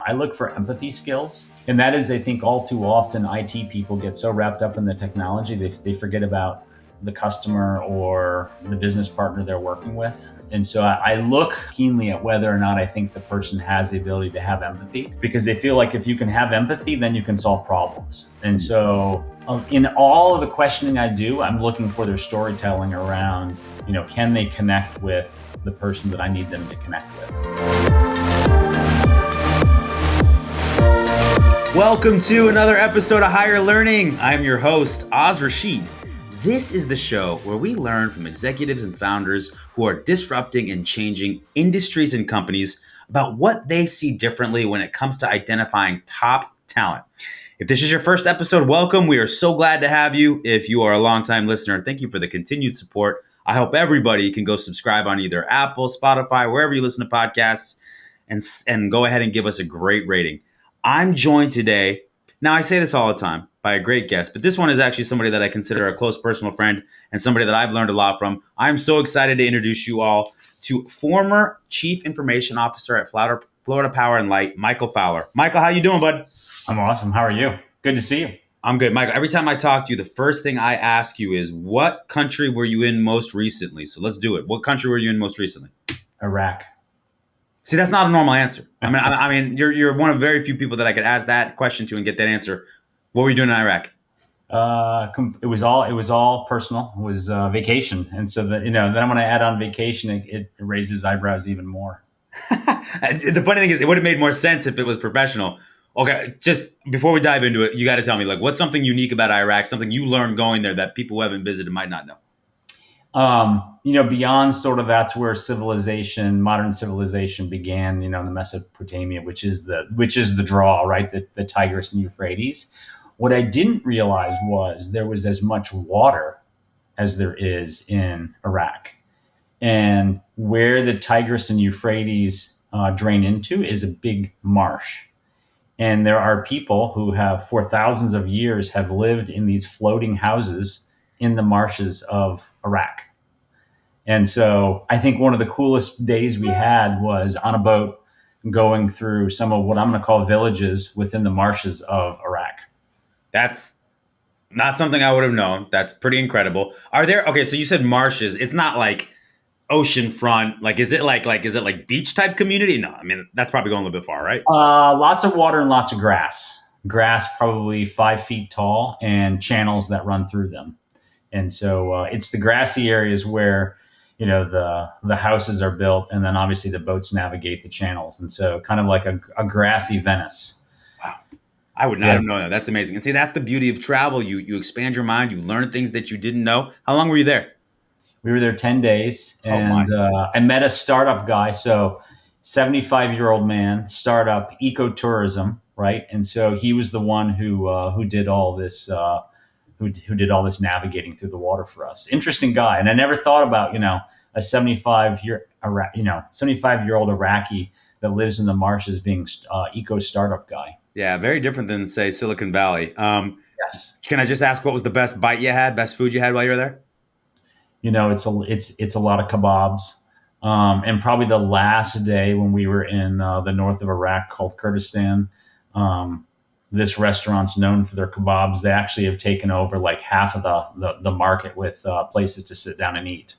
I look for empathy skills. And that is, I think, all too often IT people get so wrapped up in the technology, they forget about the customer or the business partner they're working with. And so I look keenly at whether or not I think the person has the ability to have empathy, because they feel like if you can have empathy, then you can solve problems. And so in all of the questioning I do, I'm looking for their storytelling around, can they connect with the person that I need them to connect with? Welcome to another episode of Higher Learning. I'm your host, Oz Rashid. This is the show where we learn from executives and founders who are disrupting and changing industries and companies about what they see differently when it comes to identifying top talent. If this is your first episode, welcome. We are so glad to have you. If you are a longtime listener, thank you for the continued support. I hope everybody can go subscribe on either Apple, Spotify, wherever you listen to podcasts, and go ahead and give us a great rating. I'm joined today, now I say this all the time, by a great guest, but this one is actually somebody that I consider a close personal friend and somebody that I've learned a lot from. I'm so excited to introduce you all to former Chief Information Officer at Florida Power and Light, Michael Fowler. Michael, how you doing, bud? I'm awesome. How are you? Good to see you. I'm good. Michael, every time I talk to you, the first thing I ask you is, what country were you in most recently? So let's do it. What country were you in most recently? Iraq. See, that's not a normal answer. I mean, you're one of very few people that I could ask that question to and get that answer. What were you doing in Iraq? It was all personal. It was vacation, and so that then when I add on vacation, it raises eyebrows even more. The funny thing is, it would have made more sense if it was professional. Okay, just before we dive into it, you got to tell me, what's something unique about Iraq, something you learned going there that people who haven't visited might not know? Beyond sort of that's where modern civilization began, in the Mesopotamia, which is the draw, right? The Tigris and Euphrates. What I didn't realize was there was as much water as there is in Iraq. And where the Tigris and Euphrates drain into is a big marsh. And there are people who for thousands of years, have lived in these floating houses in the marshes of Iraq. And so I think one of the coolest days we had was on a boat going through some of what I'm going to call villages within the marshes of Iraq. That's not something I would have known. That's pretty incredible. Okay, so you said marshes. It's not like oceanfront. Is it like beach type community? No, I mean, that's probably going a little bit far, right? Lots of water and lots of grass. Grass probably 5 feet tall and channels that run through them. And so it's the grassy areas where, the houses are built, and then obviously the boats navigate the channels. And so kind of like a grassy Venice. Wow. I would not have known that. That's amazing. And see, that's the beauty of travel. You expand your mind. You learn things that you didn't know. How long were you there? We were there 10 days. And I met a startup guy. So 75-year-old man, startup, ecotourism, right? And so he was the one who did all this who did all this navigating through the water for us. Interesting guy. And I never thought about, a 75-year-old Iraqi that lives in the marshes being eco startup guy. Yeah, very different than, say, Silicon Valley. Yes. Can I just ask, what was the best bite you had, best food you had while you were there? It's a lot of kebabs. And probably the last day when we were in the north of Iraq called Kurdistan, this restaurant's known for their kebabs. They actually have taken over like half of the market with places to sit down and eat.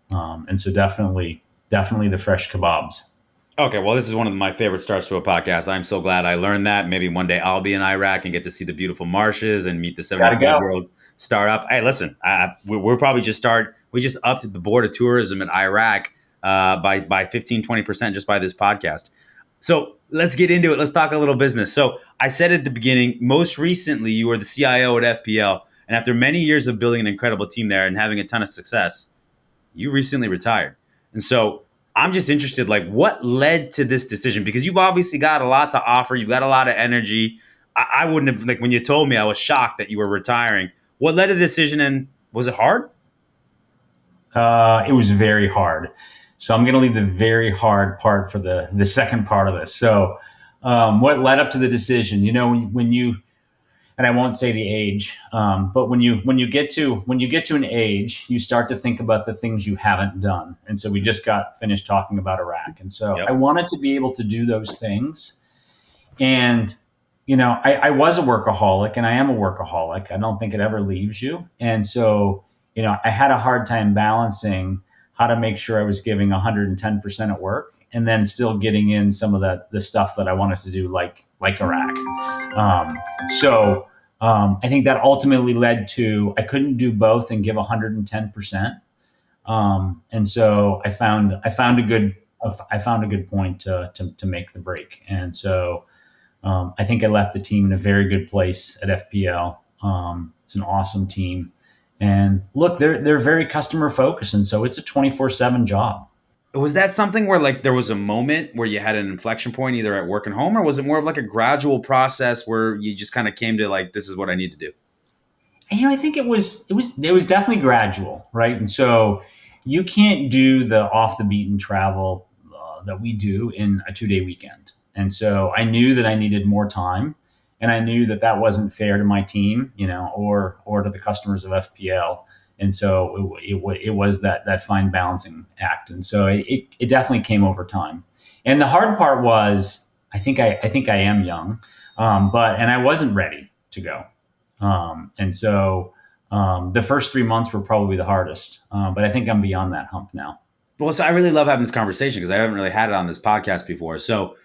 And so definitely the fresh kebabs. Okay, well, this is one of my favorite starts to a podcast. I'm so glad I learned that. Maybe one day I'll be in Iraq and get to see the beautiful marshes and meet the 75-year-old startup. Hey, listen, we're probably we just upped the board of tourism in Iraq by 15, 20% just by this podcast. So let's get into it. Let's talk a little business. So I said at the beginning, most recently, you were the CIO at FPL. And after many years of building an incredible team there and having a ton of success, you recently retired. And so I'm just interested, what led to this decision? Because you've obviously got a lot to offer. You've got a lot of energy. I wouldn't have, when you told me, I was shocked that you were retiring. What led to the decision, and was it hard? It was very hard. So I'm going to leave the very hard part for the second part of this. So what led up to the decision, when you, and I won't say the age, but when you get to an age, you start to think about the things you haven't done. And so we just got finished talking about Iraq. And so I wanted to be able to do those things And I was a workaholic, and I am a workaholic. I don't think it ever leaves you. And so, I had a hard time balancing how to make sure I was giving 110% at work, and then still getting in some of the stuff that I wanted to do, like Iraq. Um, so I think that ultimately led to I couldn't do both and give 110%. And so I found a good point to make the break. And so I think I left the team in a very good place at FPL. It's an awesome team, and look, they're very customer focused, and so it's a 24/7 job. Was that something where like there was a moment where you had an inflection point either at work and home, or was it more of like a gradual process where you just kind of came to like, this is what I need to do? And, I think it was definitely gradual, right? And so you can't do the off the beaten travel that we do in a 2-day weekend. And so I knew that I needed more time, and I knew that that wasn't fair to my team, or to the customers of FPL. And so it was that fine balancing act. And so it definitely came over time. And the hard part was I think I am young, and I wasn't ready to go. And so the first 3 months were probably the hardest, but I think I'm beyond that hump now. Well, so I really love having this conversation because I haven't really had it on this podcast before. So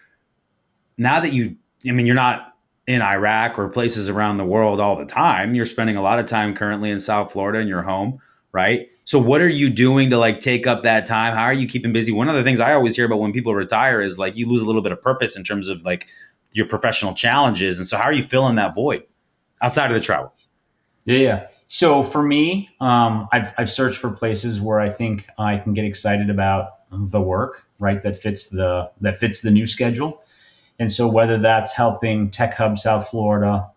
now that I mean, you're not in Iraq or places around the world all the time. You're spending a lot of time currently in South Florida in your home, right? So what are you doing to like take up that time? How are you keeping busy? One of the things I always hear about when people retire is like you lose a little bit of purpose in terms of like your professional challenges. And so how are you filling that void outside of the travel? Yeah, yeah. So for me, I've searched for places where I think I can get excited about the work, right? That fits the new schedule. And so whether that's helping Tech Hub South Florida,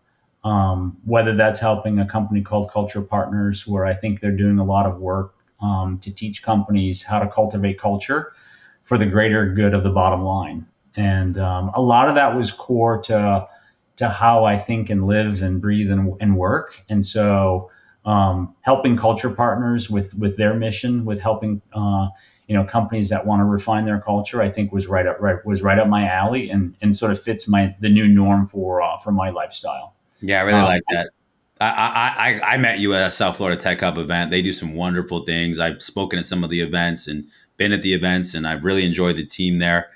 whether that's helping a company called Culture Partners, where I think they're doing a lot of work to teach companies how to cultivate culture for the greater good of the bottom line. And a lot of that was core to how I think and live and breathe and work. And so helping Culture Partners with their mission, with helping companies that want to refine their culture, I think was right up my alley, and sort of fits the new norm for my lifestyle. Yeah, I really Um, like that. I met you at a South Florida Tech Hub event. They do some wonderful things. I've spoken at some of the events and been at the events, and I've really enjoyed the team there.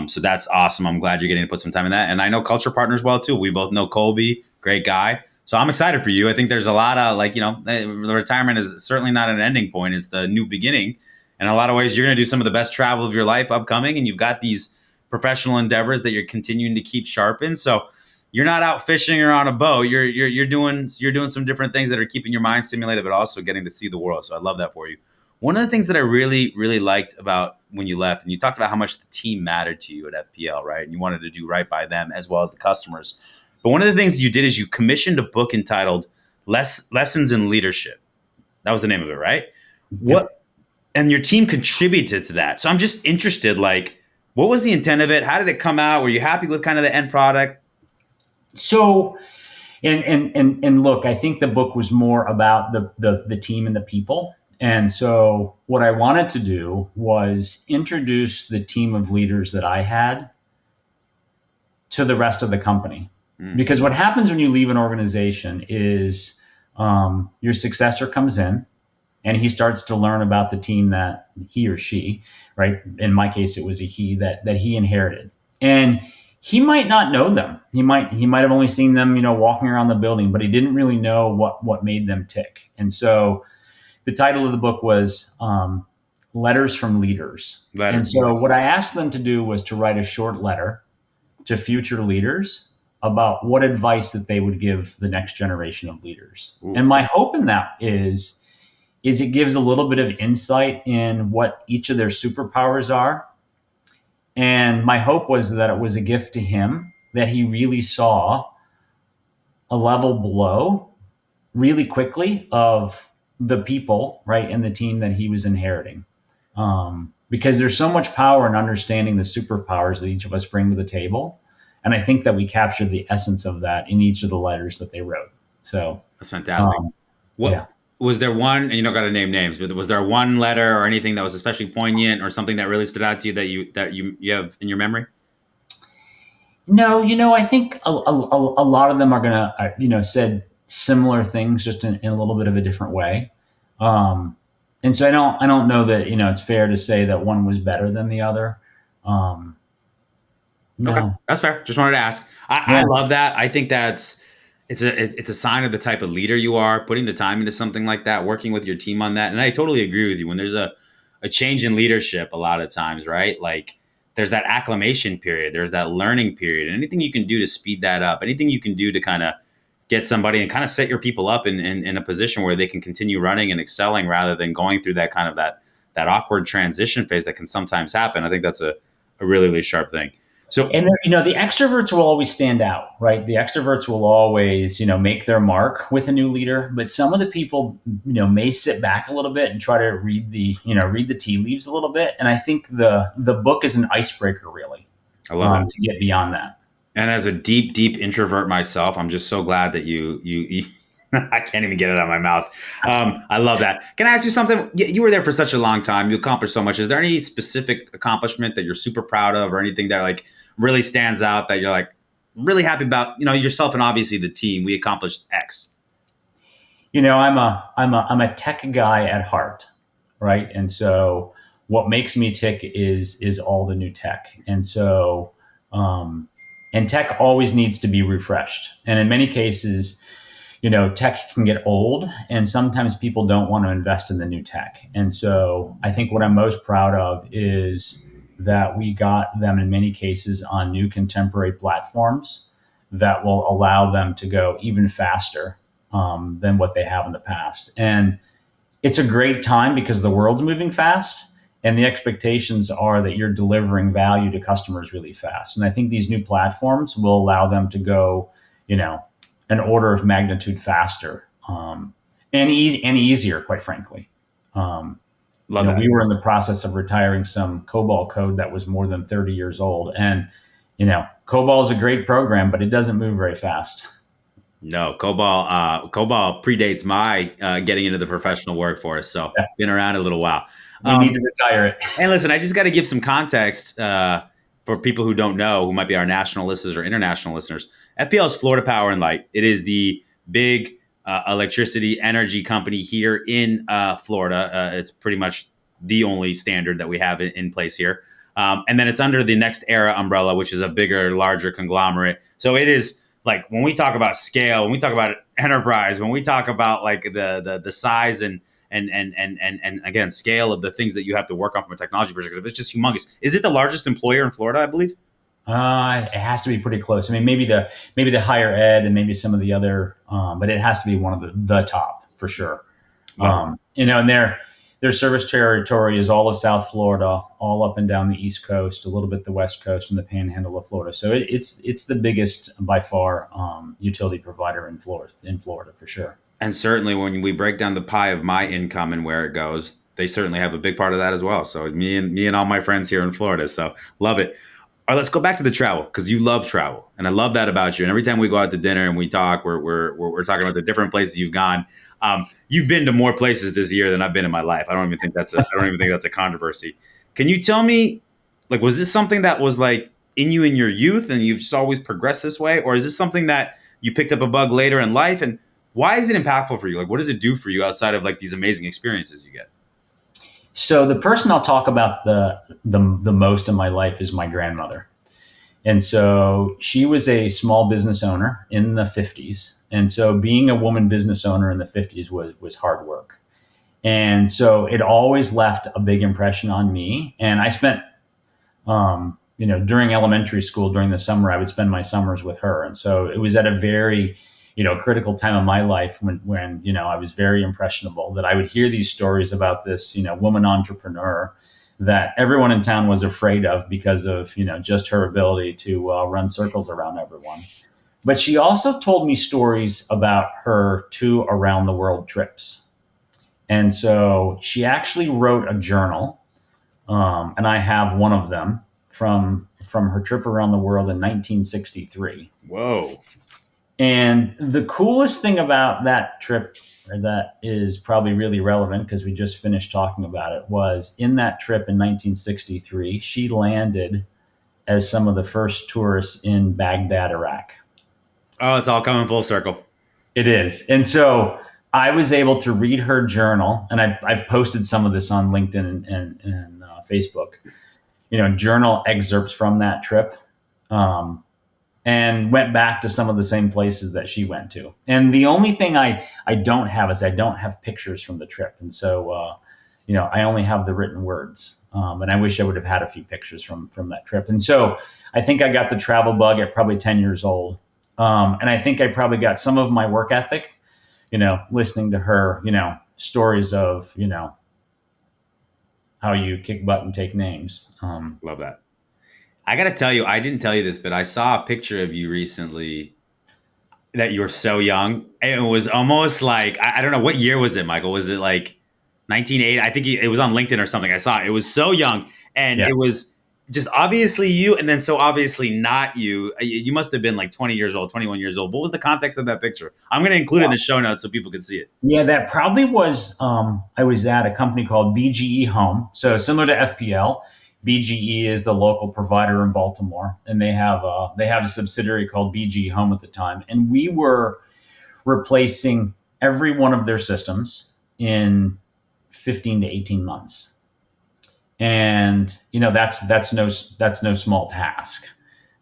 So that's awesome. I'm glad you're getting to put some time in that. And I know Culture Partners well too. We both know Colby, great guy. So I'm excited for you. I think there's a lot of like, the retirement is certainly not an ending point. It's the new beginning. In a lot of ways, you're going to do some of the best travel of your life upcoming, and you've got these professional endeavors that you're continuing to keep sharpened. So you're not out fishing or on a boat. You're doing some different things that are keeping your mind stimulated, but also getting to see the world. So I love that for you. One of the things that I really, really liked about when you left, and you talked about how much the team mattered to you at FPL, right? And you wanted to do right by them as well as the customers. But one of the things you did is you commissioned a book entitled Lessons in Leadership. That was the name of it, right? yep. What and your team contributed to that. So I'm just interested, like, what was the intent of it? How did it come out? Were you happy with kind of the end product? So and look, I think the book was more about the team and the people. And so what I wanted to do was introduce the team of leaders that I had to the rest of the company. Mm. Because what happens when you leave an organization is your successor comes in, and he starts to learn about the team that he or she, right? In my case, it was a he that he inherited. And he might not know them. He might have only seen them, walking around the building, but he didn't really know what made them tick. And so the title of the book was Letters from Leaders. Letter. And so what I asked them to do was to write a short letter to future leaders about what advice that they would give the next generation of leaders. Ooh. And my hope in that is it gives a little bit of insight in what each of their superpowers are. And my hope was that it was a gift to him, that he really saw a level below really quickly of the people, right, and the team that he was inheriting. Because there's so much power in understanding the superpowers that each of us bring to the table. And I think that we captured the essence of that in each of the letters that they wrote. So That's fantastic. What yeah. was there one, and you don't got to name names, but was there one letter or anything that was especially poignant or something that really stood out to you that you have in your memory? No, I think a lot of them are gonna, said similar things, just in a little bit of a different way. Um, and so I don't know that it's fair to say that one was better than the other. Um, Okay, no, that's fair. Just wanted to ask. I yeah, love that. I think that's it's a sign of the type of leader you are, putting the time into something like that, working with your team on that. And I totally agree with you. When there's a change in leadership, a lot of times, right? Like there's that acclimation period, there's that learning period, and anything you can do to speed that up, anything you can do to kind of get somebody and kind of set your people up in a position where they can continue running and excelling rather than going through that kind of that awkward transition phase that can sometimes happen. I think that's a really, really sharp thing. So and the extroverts will always stand out, right? The extroverts will always make their mark with a new leader, but some of the people may sit back a little bit and try to read the tea leaves a little bit. And I think the book is an icebreaker, really, I love it. to get beyond that. And as a deep, deep introvert myself, I'm just so glad that you I can't even get it out of my mouth. I love that. Can I ask you something? You were there for such a long time. You accomplished so much. Is there any specific accomplishment that you're super proud of, or anything that like really stands out that you're like really happy about? Yourself and obviously the team. We accomplished X. I'm a tech guy at heart, right? And so what makes me tick is all the new tech. And so um, and tech always needs to be refreshed. And in many cases, tech can get old, and sometimes people don't want to invest in the new tech. And so I think what I'm most proud of is that we got them in many cases on new contemporary platforms that will allow them to go even faster than what they have in the past. And it's a great time because the world's moving fast, and the expectations are that you're delivering value to customers really fast. And I think these new platforms will allow them to go, an order of magnitude faster, and easier, quite frankly. Um, Love that. we were in the process of retiring some COBOL code that was more than 30 years old, and COBOL is a great program, but it doesn't move very fast. No, COBOL predates my getting into the professional workforce, so been Yes. around a little while. We need Um, to retire it. And listen, I just got to give some context for people who don't know, who might be our national listeners or international listeners. FPL is Florida Power and Light. It is the big electricity energy company here in Florida. It's pretty much the only standard that we have in place here. And then it's under the Next Era umbrella, which is a bigger, larger conglomerate. So it is like when we talk about scale, when we talk about enterprise, when we talk about like the size and again scale of the things that you have to work on from a technology perspective, it's just humongous. Is it the largest employer in Florida? I believe. It has to be pretty close. I mean, maybe the higher ed and maybe some of the other, but it has to be one of the top for sure. Love it. And their service territory is all of South Florida, all up and down the East Coast, a little bit the West Coast, and the Panhandle of Florida. So it's the biggest by far utility provider in Florida for sure. And certainly when we break down the pie of my income and where it goes, they certainly have a big part of that as well. So me and all my friends here in Florida. So love it. All right, let's go back to the travel because you love travel, and I love that about you. And every time we go out to dinner and we talk, we're talking about the different places you've gone. You've been to more places this year than I've been in my life. I don't even think that's a controversy. Can you tell me, like, was this something that was like in you in your youth, and you've just always progressed this way, or is this something that you picked up a bug later in life? And why is it impactful for you? Like, what does it do for you outside of like these amazing experiences you get? So the person I'll talk about the most in my life is my grandmother. And so she was a small business owner in the 50s. And so being a woman business owner in the 50s was hard work. And so it always left a big impression on me. And I spent, during elementary school, during the summer, I would spend my summers with her. And so it was at a very, critical time of my life when I was very impressionable, that I would hear these stories about this, woman entrepreneur that everyone in town was afraid of because of, just her ability to run circles around everyone. But she also told me stories about her two around the world trips. And so she actually wrote a journal, and I have one of them from her trip around the world in 1963. Whoa. And the coolest thing about that trip, that is probably really relevant because we just finished talking about it, was in that trip in 1963, she landed as some of the first tourists in Baghdad, Iraq. Oh, it's all coming full circle. It is. And so I was able to read her journal, and I've posted some of this on LinkedIn and Facebook, journal excerpts from that trip. And went back to some of the same places that she went to. And the only thing I don't have is I don't have pictures from the trip. And so, I only have the written words. And I wish I would have had a few pictures from that trip. And so I think I got the travel bug at probably 10 years old. And I think I probably got some of my work ethic, listening to her, stories of, how you kick butt and take names. Love that. I got to tell you, I didn't tell you this, but I saw a picture of you recently that you were so young. It was almost like, I don't know, what year was it, Michael? Was it like 1980? I think it was on LinkedIn or something. I saw it. It was so young. And Yes. it was just obviously you, and then so obviously not you. You must have been like 20 years old, 21 years old. What was the context of that picture? I'm going to include it in the show notes so people can see it. Yeah, that probably was. I was at a company called BGE Home, so similar to FPL. BGE is the local provider in Baltimore, and they have a subsidiary called BGE Home at the time, and we were replacing every one of their systems in 15 to 18 months, and that's no small task.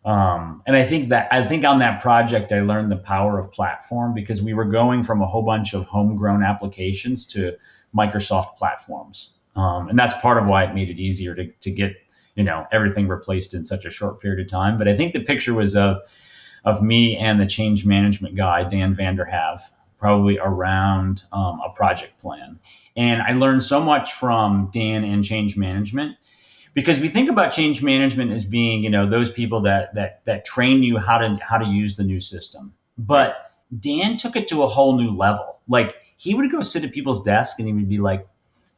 And I think on that project, I learned the power of platform because we were going from a whole bunch of homegrown applications to Microsoft platforms. And that's part of why it made it easier to get, everything replaced in such a short period of time. But I think the picture was of me and the change management guy, Dan Vanderhav, probably around a project plan. And I learned so much from Dan and change management because we think about change management as being, those people that train you how to use the new system. But Dan took it to a whole new level. Like he would go sit at people's desks and he would be like,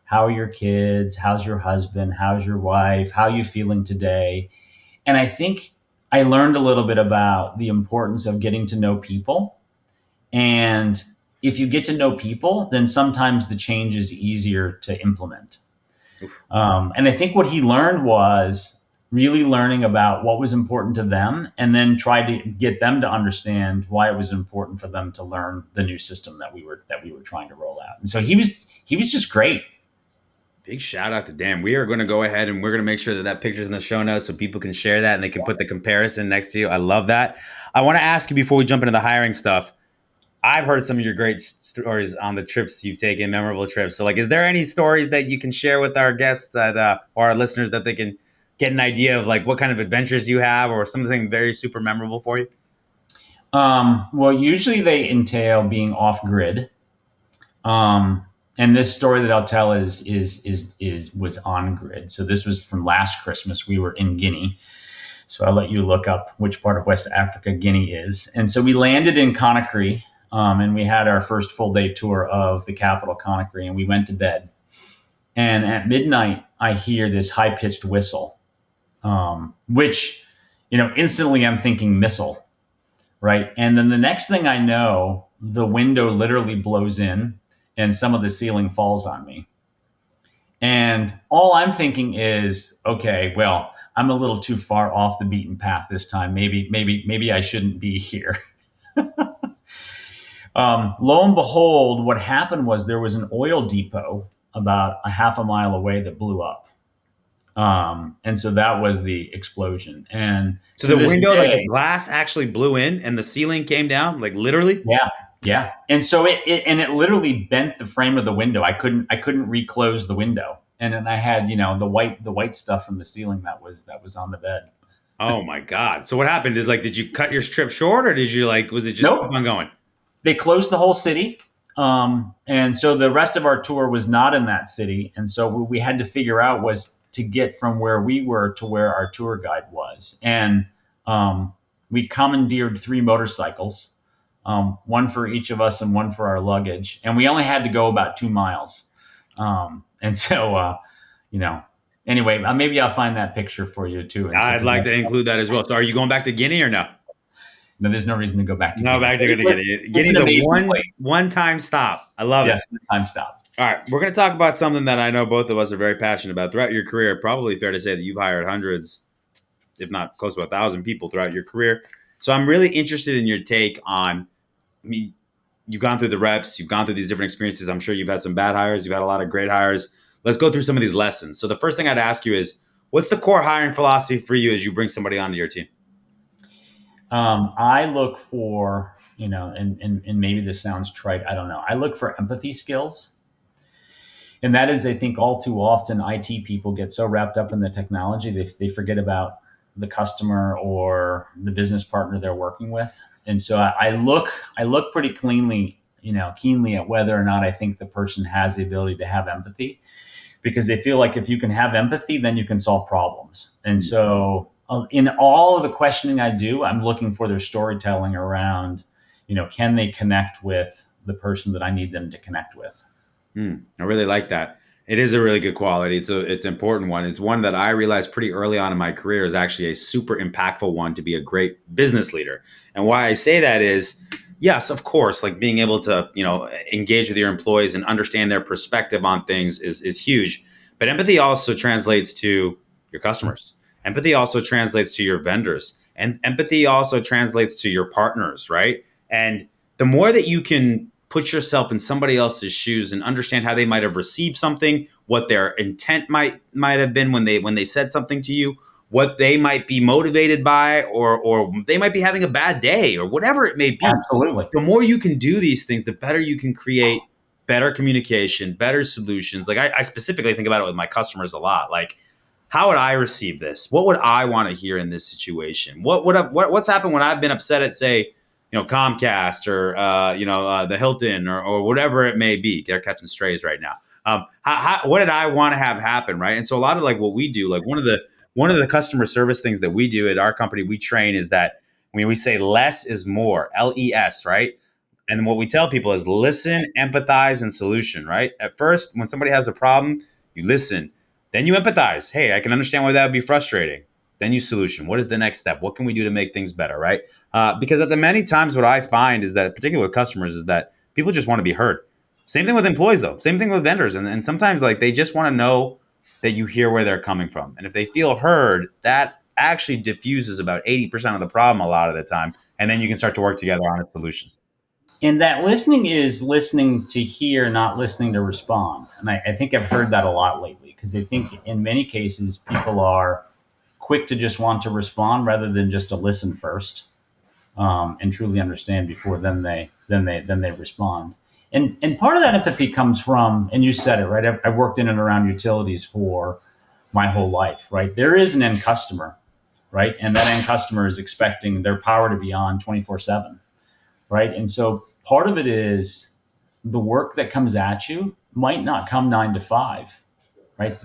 "How are your kids? How's your husband? How's your wife? How are you feeling today?" And I think I learned a little bit about the importance of getting to know people. And if you get to know people, then sometimes the change is easier to implement. And I think what he learned was really learning about what was important to them and then try to get them to understand why it was important for them to learn the new system that we were trying to roll out. And so he was just great. Big shout out to Dan. We are going to go ahead and we're going to make sure that picture's in the show notes so people can share that and they can put the comparison next to you. I love that. I want to ask you before we jump into the hiring stuff. I've heard some of your great stories on the trips you've taken, memorable trips. So, is there any stories that you can share with our guests or our listeners that they can get an idea of what kind of adventures you have or something very super memorable for you? Well, usually they entail being off grid. And this story that I'll tell was on grid. So this was from last Christmas. We were in Guinea. So I'll let you look up which part of West Africa Guinea is. And so we landed in Conakry. And we had our first full day tour of the capital, Conakry, and we went to bed. And at midnight, I hear this high pitched whistle, which, instantly I'm thinking missile, right? And then the next thing I know, the window literally blows in and some of the ceiling falls on me. And all I'm thinking is, okay, well, I'm a little too far off the beaten path this time. Maybe I shouldn't be here. Lo and behold, what happened was there was an oil depot about a half a mile away that blew up. And so that was the explosion. And so the window, the glass actually blew in and the ceiling came down, literally? Yeah. And so it literally bent the frame of the window. I couldn't reclose the window. And then I had, the white stuff from the ceiling that was on the bed. Oh my God. So what happened is did you cut your trip short or did you was it just Nope. keep on going? They closed the whole city. And so the rest of our tour was not in that city. And so what we had to figure out was to get from where we were to where our tour guide was. And we commandeered 3 motorcycles, one for each of us and one for our luggage. And we only had to go about 2 miles. And so, anyway, maybe I'll find that picture for you too. I'd like to include that as well. So are you going back to Guinea or no? No, there's no reason to go back to Guinea. No, back to Guinea. Guinea's a one-time stop. I love it. One-time stop. All right, we're going to talk about something that I know both of us are very passionate about. Throughout your career, probably fair to say that you've hired hundreds, if not close to 1,000 people throughout your career. So I'm really interested in your take on, I mean, you've gone through the reps, you've gone through these different experiences. I'm sure you've had some bad hires, you've had a lot of great hires. Let's go through some of these lessons. So the first thing I'd ask you is, what's the core hiring philosophy for you as you bring somebody onto your team? I look for, and maybe this sounds trite, I don't know. I look for empathy skills. And that is, I think, all too often IT people get so wrapped up in the technology, they forget about the customer or the business partner they're working with. And so I look pretty keenly at whether or not I think the person has the ability to have empathy, because they feel like if you can have empathy, then you can solve problems. And so in all of the questioning I do, I'm looking for their storytelling around, can they connect with the person that I need them to connect with? I really like that. It is a really good quality. It's an important one. It's one that I realized pretty early on in my career is actually a super impactful one to be a great business leader. And why I say that is, yes, of course, like being able to, engage with your employees and understand their perspective on things is huge. But empathy also translates to your customers. Empathy also translates to your vendors. And empathy also translates to your partners, right? And the more that you can put yourself in somebody else's shoes and understand how they might have received something, what their intent might have been when they said something to you, what they might be motivated by, or they might be having a bad day, or whatever it may be. Absolutely. The more you can do these things, the better you can create better communication, better solutions. Like I specifically think about it with my customers a lot. Like, how would I receive this? What would I want to hear in this situation? What's happened when I've been upset at, say, Comcast or the Hilton or whatever it may be. They're catching strays right now. What did I want to have happen, right? And so a lot of like what we do, like one of the customer service things that we do at our company, we train is that when we say less is more, LES, right? And what we tell people is listen, empathize, and solution, right? At first, when somebody has a problem, you listen, then you empathize. Hey, I can understand why that would be frustrating. Then you solution. What is the next step? What can we do to make things better, right? Because at the many times what I find is that, particularly with customers, is that people just want to be heard. Same thing with employees, though. Same thing with vendors. And sometimes like they just want to know that you hear where they're coming from. And if they feel heard, that actually diffuses about 80% of the problem a lot of the time. And then you can start to work together on a solution. And that listening is listening to hear, not listening to respond. And I think I've heard that a lot lately, because I think in many cases people are quick to just want to respond rather than just to listen first, and truly understand before then they respond. And part of that empathy comes from, and you said it right. I've worked in and around utilities for my whole life, right? There is an end customer, right, and that end customer is expecting their power to be on 24/7, right? And so part of it is the work that comes at you might not come 9 to 5, right?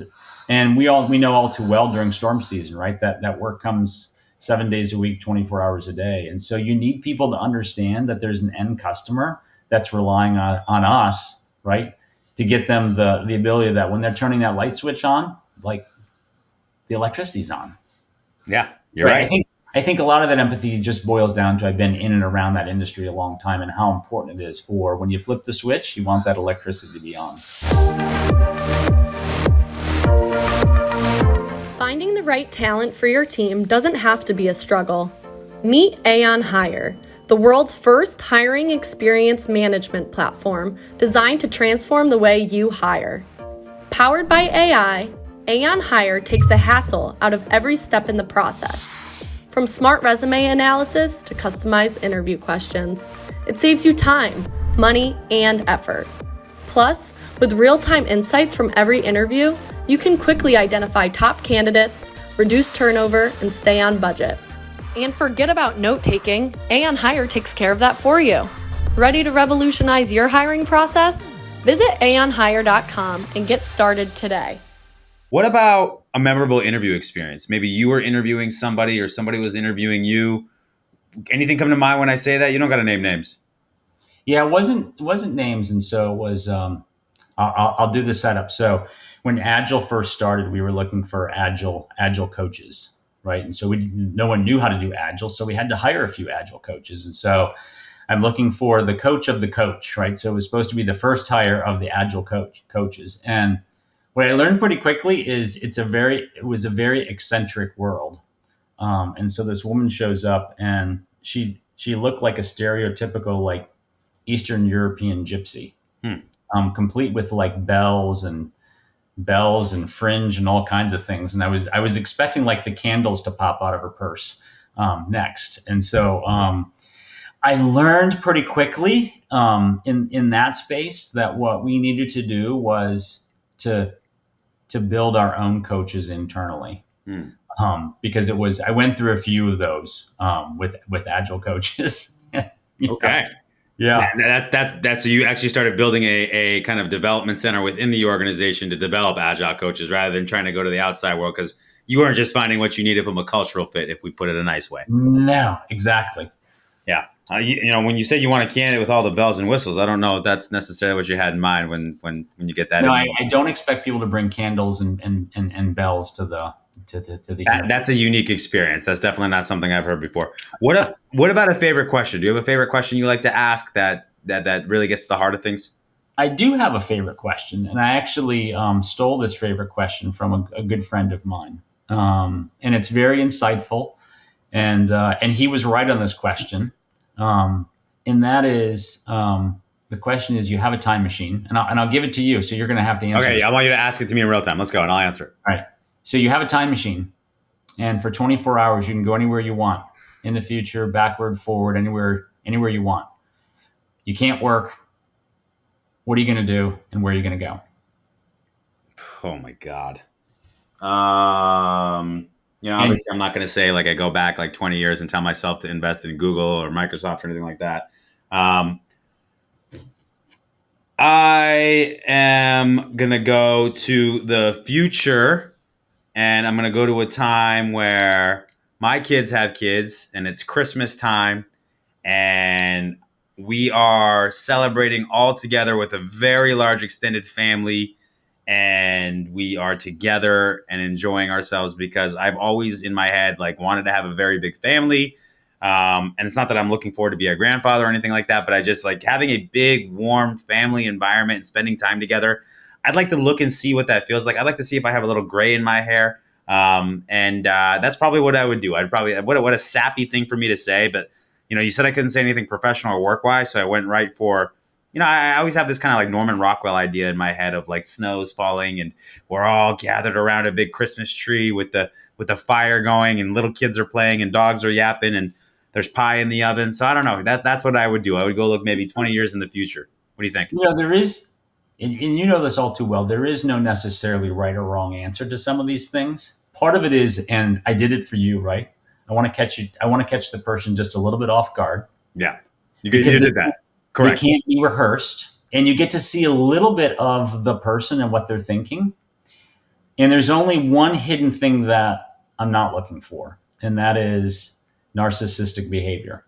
And we know all too well during storm season, right? That work comes 7 days a week, 24 hours a day. And so you need people to understand that there's an end customer that's relying on us, right? To get them the ability that when they're turning that light switch on, like the electricity's on. Yeah, you're right. I think a lot of that empathy just boils down to I've been in and around that industry a long time, and how important it is for when you flip the switch, you want that electricity to be on. Finding the right talent for your team doesn't have to be a struggle. Meet Aon Hire, the world's first hiring experience management platform designed to transform the way you hire. Powered by AI, Aon Hire takes the hassle out of every step in the process. From smart resume analysis to customized interview questions, it saves you time, money, and effort. Plus, with real-time insights from every interview, you can quickly identify top candidates, reduce turnover, and stay on budget. And forget about note-taking, Aon Hire takes care of that for you. Ready to revolutionize your hiring process? Visit aonhire.com and get started today. What about a memorable interview experience? Maybe you were interviewing somebody or somebody was interviewing you. Anything come to mind when I say that? You don't got to name names. Yeah, it wasn't names, and so it was. I'll do the setup. So when Agile first started, we were looking for Agile coaches, right? And so no one knew how to do Agile, so we had to hire a few Agile coaches. And so I'm looking for the coach of the coach, right? So it was supposed to be the first hire of the Agile coaches. And what I learned pretty quickly is it was a very eccentric world, And so this woman shows up, and she looked like a stereotypical like Eastern European gypsy, Hmm. complete with like bells and fringe and all kinds of things. And I was expecting like the candles to pop out of her purse next. And so I learned pretty quickly in that space that what we needed to do was to build our own coaches internally. Hmm. Because I went through a few of those with agile coaches. Okay. Yeah. That's so you actually started building a kind of development center within the organization to develop agile coaches rather than trying to go to the outside world, because you weren't just finding what you needed from a cultural fit, if we put it a nice way. No, exactly. Yeah. When you say you want a candidate with all the bells and whistles, I don't know if that's necessarily what you had in mind when you get that. No, I don't expect people to bring candles and bells to the That's a unique experience. That's definitely not something I've heard before. What about a favorite question? Do you have a favorite question you like to ask that really gets to the heart of things? I do have a favorite question, and I actually stole this favorite question from a good friend of mine, and it's very insightful, and he was right on this question, and that is the question is: you have a time machine, and I'll give it to you, so you're going to have to answer. Okay, this. I want you to ask it to me in real time. Let's go, and I'll answer it. All right. So you have a time machine, and for 24 hours, you can go anywhere you want in the future, backward, forward, anywhere you want. You can't work. What are you going to do, and where are you going to go? Oh my God. Obviously I'm not going to say like I go back like 20 years and tell myself to invest in Google or Microsoft or anything like that. I am going to go to the future, and I'm going to go to a time where my kids have kids and it's Christmas time, and we are celebrating all together with a very large extended family, and we are together and enjoying ourselves, because I've always in my head like wanted to have a very big family. And it's not that I'm looking forward to be a grandfather or anything like that, but I just like having a big, warm family environment and spending time together. I'd like to look and see what that feels like. I'd like to see if I have a little gray in my hair. And that's probably what I would do. I'd probably, what a sappy thing for me to say, but you said I couldn't say anything professional or work-wise, so I went right for, I always have this kind of like Norman Rockwell idea in my head of like snow's falling and we're all gathered around a big Christmas tree with the fire going, and little kids are playing and dogs are yapping and there's pie in the oven. So I don't know. That's what I would do. I would go look maybe 20 years in the future. What do you think? There is, and you know this all too well, there is no necessarily right or wrong answer to some of these things. Part of it is, and I did it for you, right? I want to catch you. I want to catch the person just a little bit off guard. Yeah, you did that. Correct. They can't be rehearsed, and you get to see a little bit of the person and what they're thinking. And there's only one hidden thing that I'm not looking for, and that is narcissistic behavior.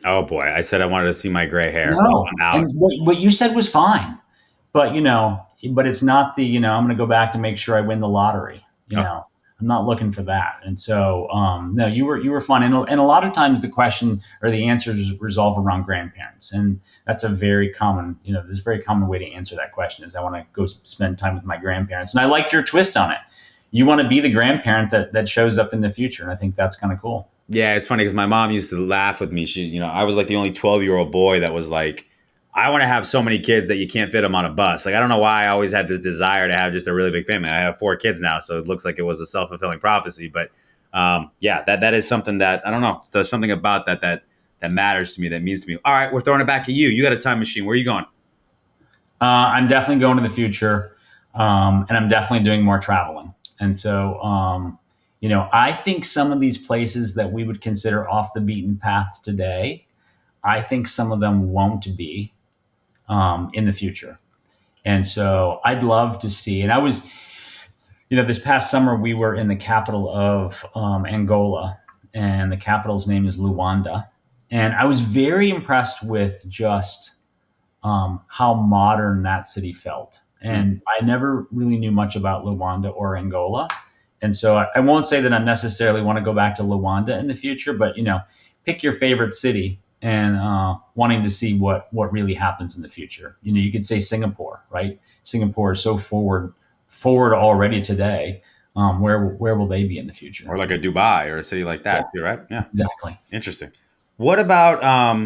Oh boy, I said I wanted to see my gray hair. No, I'm out. and what you said was fine, but it's not the I'm going to go back to make sure I win the lottery. I'm not looking for that. And so no, you were fun, and a lot of times the question or the answers resolve around grandparents, and that's a very common there's a very common way to answer that question is I want to go spend time with my grandparents, and I liked your twist on it. You want to be the grandparent that shows up in the future, and I think that's kind of cool. Yeah, it's funny because my mom used to laugh with me. She, I was like the only 12-year-old boy that was like, I want to have so many kids that you can't fit them on a bus. Like, I don't know why I always had this desire to have just a really big family. I have 4 kids now, so it looks like it was a self-fulfilling prophecy. But yeah, that is something that, I don't know. There's something about that matters to me, that means to me. All right, we're throwing it back at you. You got a time machine. Where are you going? I'm definitely going to the future, and I'm definitely doing more traveling. And so, I think some of these places that we would consider off the beaten path today, I think some of them won't be in the future. And so I'd love to see, and I was, this past summer we were in the capital of Angola, and the capital's name is Luanda. And I was very impressed with just how modern that city felt. And I never really knew much about Luanda or Angola. And so I won't say that I necessarily want to go back to Luanda in the future, but, pick your favorite city and wanting to see what really happens in the future. You could say Singapore, right? Singapore is so forward already today. where will they be in the future? Or like a Dubai or a city like that, too, right? Yeah. Exactly. Interesting. What about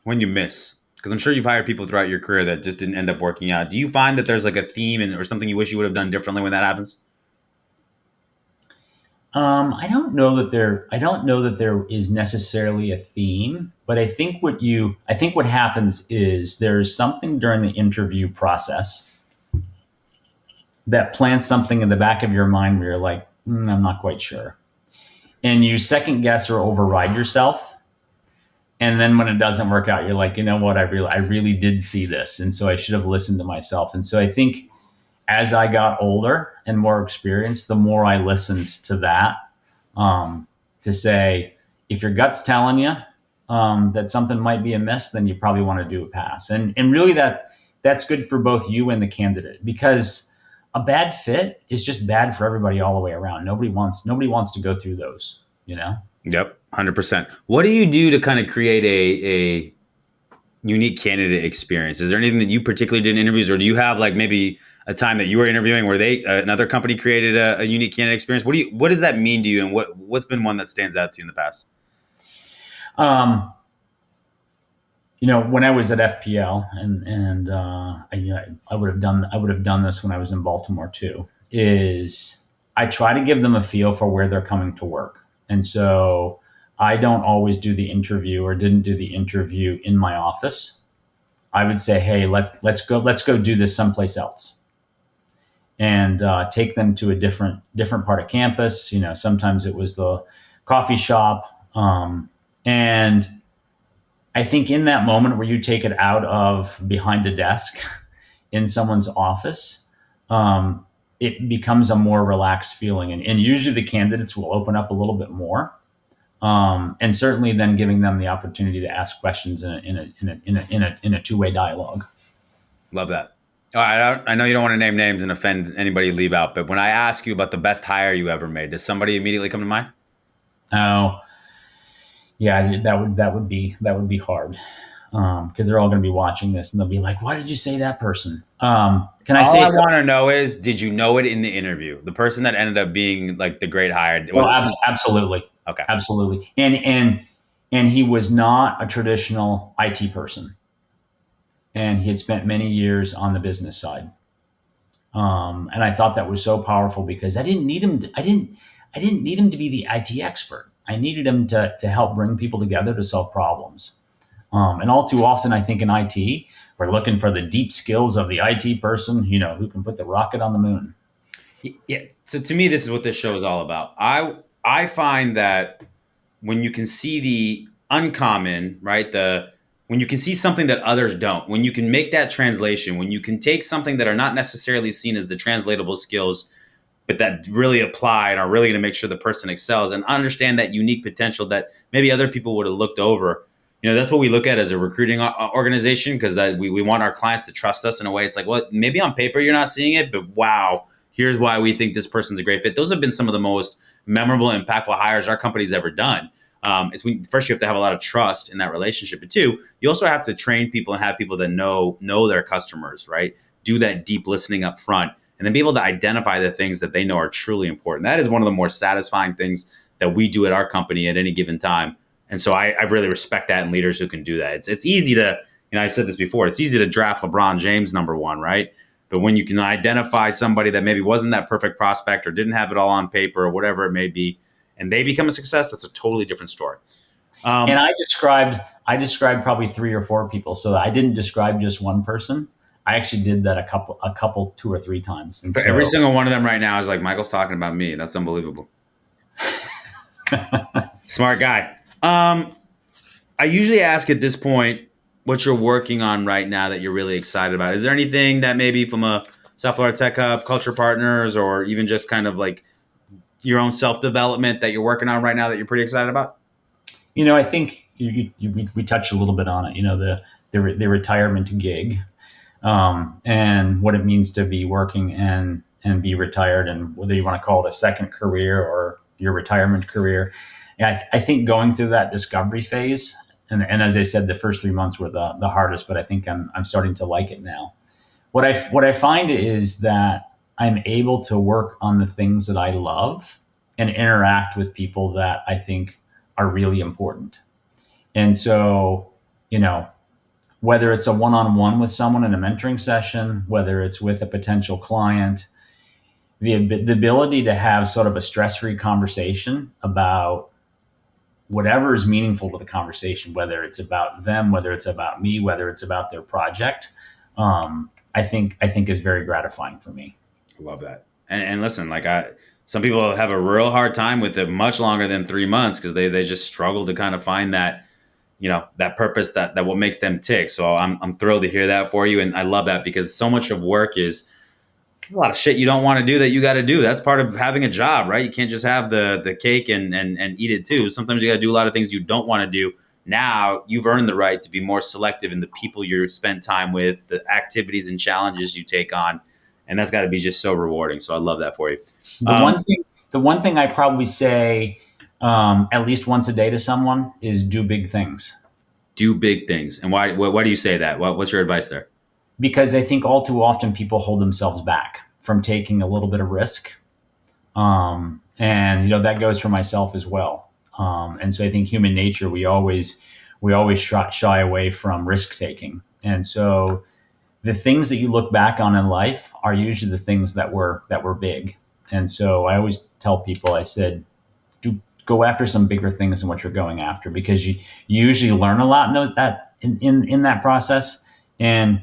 when you miss? Because I'm sure you've hired people throughout your career that just didn't end up working out. Do you find that there's like a theme or something you wish you would have done differently when that happens? I don't know that there is necessarily a theme, but I think what happens is there's something during the interview process that plants something in the back of your mind where you're like, I'm not quite sure. And you second guess or override yourself. And then when it doesn't work out, you're like, you know what? I really did see this. And so I should have listened to myself. And so I think as I got older and more experienced, the more I listened to that, to say, if your gut's telling you that something might be amiss, then you probably want to do a pass. And really that's good for both you and the candidate, because a bad fit is just bad for everybody all the way around. Nobody wants to go through those, you know? Yep, 100%. What do you do to kind of create a unique candidate experience? Is there anything that you particularly did in interviews, or do you have like maybe a time that you were interviewing where another company created a unique candidate experience? What does that mean to you, and what's been one that stands out to you in the past? When I was at FPL, and I would have done this when I was in Baltimore too. Is I try to give them a feel for where they're coming to work, and so I don't always do the interview, or didn't do the interview in my office. I would say, hey, let's go do this someplace else, and take them to a different part of campus. Sometimes it was the coffee shop, and I think in that moment where you take it out of behind a desk in someone's office, it becomes a more relaxed feeling, and usually the candidates will open up a little bit more. And certainly then giving them the opportunity to ask questions in a two-way dialogue. Love that. All right, I know you don't want to name names and offend anybody you leave out, but when I ask you about the best hire you ever made, does somebody immediately come to mind? Oh, yeah, that would be hard, because they're all going to be watching this and they'll be like, "Why did you say that person?" Can I say? All I want to know is, did you know it in the interview? The person that ended up being like the great hire. Well, absolutely. Okay. Absolutely. And he was not a traditional IT person. And he had spent many years on the business side. And I thought that was so powerful, because I didn't need him to be the IT expert. I needed him to help bring people together to solve problems. And all too often, I think in IT, we're looking for the deep skills of the IT person, who can put the rocket on the moon. Yeah. So to me, this is what this show is all about. I find that when you can see the uncommon, right? When you can see something that others don't, when you can make that translation, when you can take something that are not necessarily seen as the translatable skills, but that really apply and are really going to make sure the person excels, and understand that unique potential that maybe other people would have looked over. That's what we look at as a recruiting organization, because that we want our clients to trust us in a way. It's like, well, maybe on paper you're not seeing it, but wow, here's why we think this person's a great fit. Those have been some of the most memorable, impactful hires our company's ever done. First, you have to have a lot of trust in that relationship. But two, you also have to train people and have people that know their customers, right? Do that deep listening up front, and then be able to identify the things that they know are truly important. That is one of the more satisfying things that we do at our company at any given time. And so I really respect that in leaders who can do that. It's easy to, I've said this before, it's easy to draft LeBron James number one, right? But when you can identify somebody that maybe wasn't that perfect prospect, or didn't have it all on paper, or whatever it may be, and they become a success, that's a totally different story. And I described probably 3 or 4 people. So I didn't describe just one person. I actually did that a couple, 2 or 3 times. And so, every single one of them right now is like, Michael's talking about me. That's unbelievable. Smart guy. I usually ask at this point what you're working on right now that you're really excited about. Is there anything that maybe from a South Florida Tech Hub, Culture Partners, or even just kind of like your own self-development that you're working on right now that you're pretty excited about? I think we touched a little bit on it, the retirement gig, and what it means to be working and be retired, and whether you want to call it a second career or your retirement career. And I think going through that discovery phase, and as I said, the first 3 months were the hardest, but I think I'm starting to like it now. What I find is that I'm able to work on the things that I love and interact with people that I think are really important. And so, you know, whether it's a one-on-one with someone in a mentoring session, whether it's with a potential client, the ability to have sort of a stress-free conversation about whatever is meaningful to the conversation, whether it's about them, whether it's about me, whether it's about their project, I think is very gratifying for me. I love that. And listen, some people have a real hard time with it much longer than 3 months because they just struggle to kind of find that, that purpose that what makes them tick. So I'm thrilled to hear that for you. And I love that because so much of work is a lot of shit you don't want to do that you got to do. That's part of having a job, right? You can't just have the cake and eat it too. Sometimes you got to do a lot of things you don't want to do. Now you've earned the right to be more selective in the people you spend time with, the activities and challenges you take on. And that's got to be just so rewarding. So I love that for you. The one thing I probably say at least once a day to someone is do big things. Do big things. And why do you say that? What's your advice there? Because I think all too often people hold themselves back from taking a little bit of risk. And that goes for myself as well. And so I think human nature, we always shy away from risk taking. And so the things that you look back on in life are usually the things that were big. And so I always tell people, I said, go after some bigger things than what you're going after, because you usually learn a lot in that process. And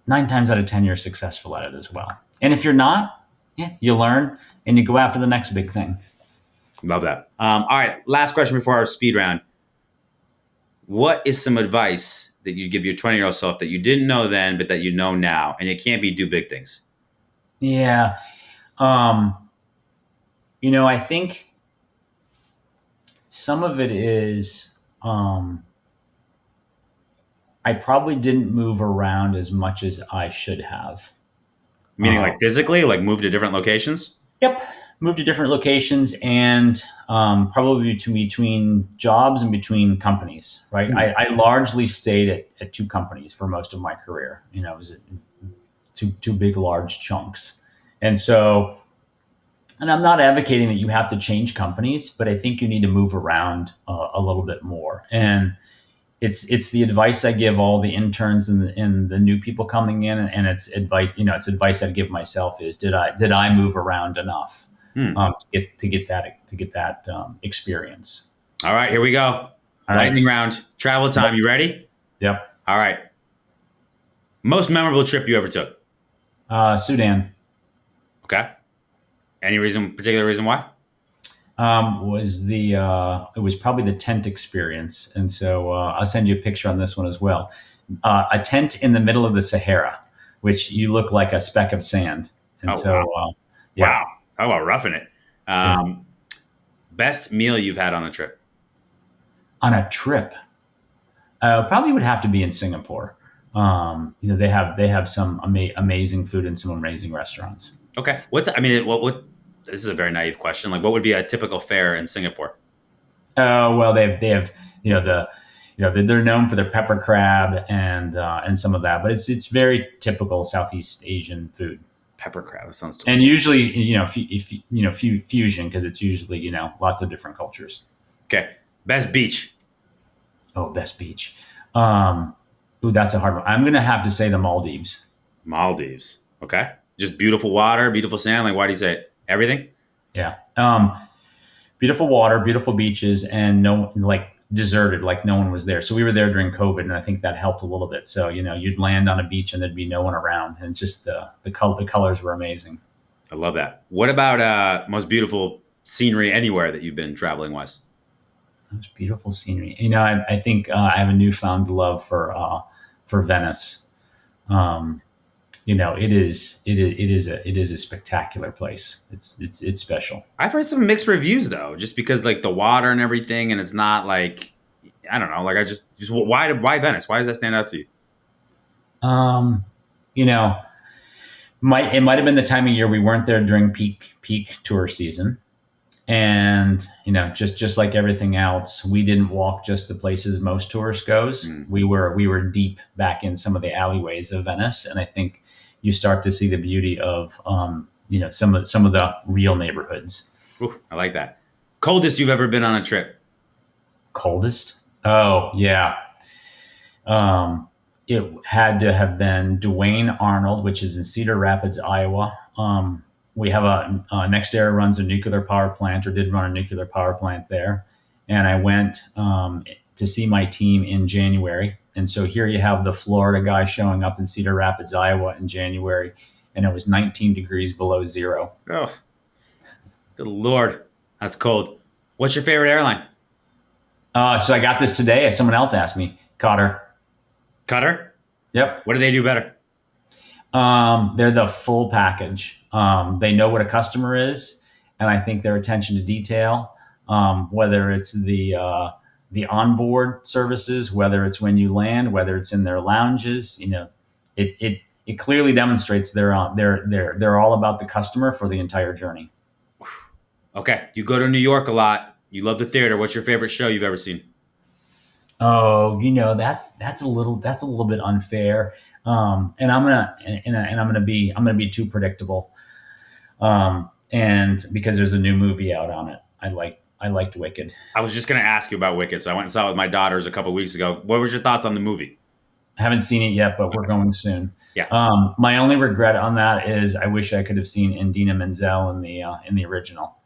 9 times out of 10, you're successful at it as well. And if you're not, you learn and you go after the next big thing. Love that. All right. Last question before our speed round. What is some advice that you give your 20-year-old self that you didn't know then, but that you know now? And it can't be do big things. Yeah. I think some of it is, I probably didn't move around as much as I should have. Meaning like physically, like move to different locations? Yep. Moved to different locations and probably between jobs and between companies, right? Mm-hmm. I largely stayed at 2 companies for most of my career. It was two big, large chunks. And I'm not advocating that you have to change companies, but I think you need to move around a little bit more. And it's the advice I give all the interns and the new people coming in, and it's advice I'd give myself is, did I move around enough to get that experience? All right, here we go. Lightning round, travel time. You ready? Yep. All right. Most memorable trip you ever took? Sudan. Okay. Any particular reason why? It was probably the tent experience. And so I'll send you a picture on this one as well. A tent in the middle of the Sahara, which you look like a speck of sand. And wow. Wow. How about roughing it? Best meal you've had on a trip? On a trip? Probably would have to be in Singapore. They have some amazing food and some amazing restaurants. Okay. What this is a very naive question. Like, what would be a typical fare in Singapore? Well, they have they're known for their pepper crab and some of that, but it's very typical Southeast Asian food. Pepper crab sounds delicious. And usually fusion, because it's usually lots of different cultures. Okay. Best beach. Oh, best beach. That's a hard one. I'm gonna have to say the Maldives. Maldives. Okay. Just beautiful water, beautiful sand. Like, why do you say it? Everything? Yeah. Beautiful water, beautiful beaches, and deserted, like no one was there. So we were there during COVID, and I think that helped a little bit. So, you'd land on a beach and there'd be no one around, and just the colors were amazing. I love that. What about most beautiful scenery anywhere that you've been traveling wise? Most beautiful scenery. I think I have a newfound love for Venice. It is a spectacular place. It's special. I've heard some mixed reviews though, just because like the water and everything, and it's not like, I don't know, like I just why Venice? Why does that stand out to you? It might have been the time of year we weren't there during peak tour season, and just like everything else, we didn't walk just the places most tourists goes. We were deep back in some of the alleyways of Venice, and I think you start to see the beauty of some of the real neighborhoods. Ooh, I like that. Coldest you've ever been on a trip? Coldest? Oh yeah. It had to have been Duane Arnold, which is in Cedar Rapids, Iowa. We have NextEra runs a nuclear power plant, or did run a nuclear power plant there, and I went to see my team in January. And so here you have the Florida guy showing up in Cedar Rapids, Iowa in January, and it was 19 degrees below zero. Oh, good Lord. That's cold. What's your favorite airline? So I got this today. Someone else asked me. Qatar. Qatar? Yep. What do they do better? They're the full package. They know what a customer is, and I think their attention to detail, whether it's the onboard services, whether it's when you land, whether it's in their lounges, it clearly demonstrates they're all about the customer for the entire journey. Okay, you go to New York a lot. You love the theater. What's your favorite show you've ever seen? Oh, that's a little bit unfair. And I'm gonna be too predictable. And because there's a new movie out on it, I liked Wicked. I was just going to ask you about Wicked. So I went and saw it with my daughters a couple weeks ago. What was your thoughts on the movie? I haven't seen it yet, but we're going soon. Yeah. My only regret on that is I wish I could have seen Indina Menzel in the original,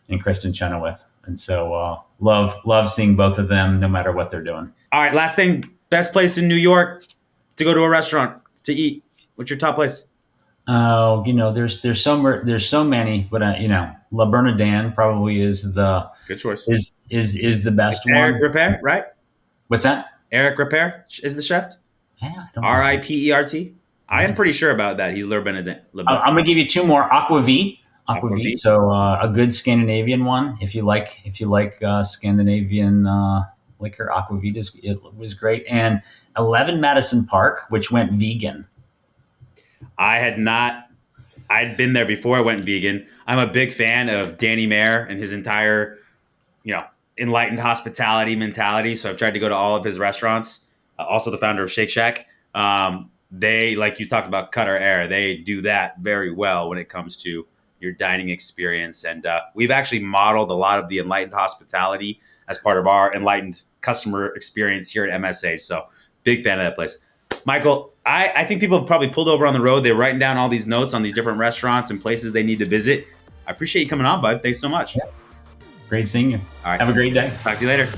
and Kristen Chenoweth. And so love seeing both of them, no matter what they're doing. All right, last thing. Best place in New York to go to a restaurant to eat. What's your top place? Oh, there's so many, but La Bernardin probably is the Good choice. Is the best one. Eric Ripert, right? What's that? Eric Ripert is the chef. Yeah, I don't know. Ripert. I am pretty sure about that. He's Le Bernardin. I'm gonna give you two more. Aquavit. So a good Scandinavian one. If you like Scandinavian liquor, Aquavit was great. And 11 Madison Park, which went vegan. I'd been there before I went vegan. I'm a big fan of Danny Mayer and his entire, enlightened hospitality mentality. So I've tried to go to all of his restaurants. Also the founder of Shake Shack. They, like you talked about Qatar Air, they do that very well when it comes to your dining experience. And we've actually modeled a lot of the enlightened hospitality as part of our enlightened customer experience here at MSH. So big fan of that place. Michael, I think people have probably pulled over on the road. They're writing down all these notes on these different restaurants and places they need to visit. I appreciate you coming on, bud. Thanks so much. Yeah. Great seeing you. All right. Have a great day. Talk to you later.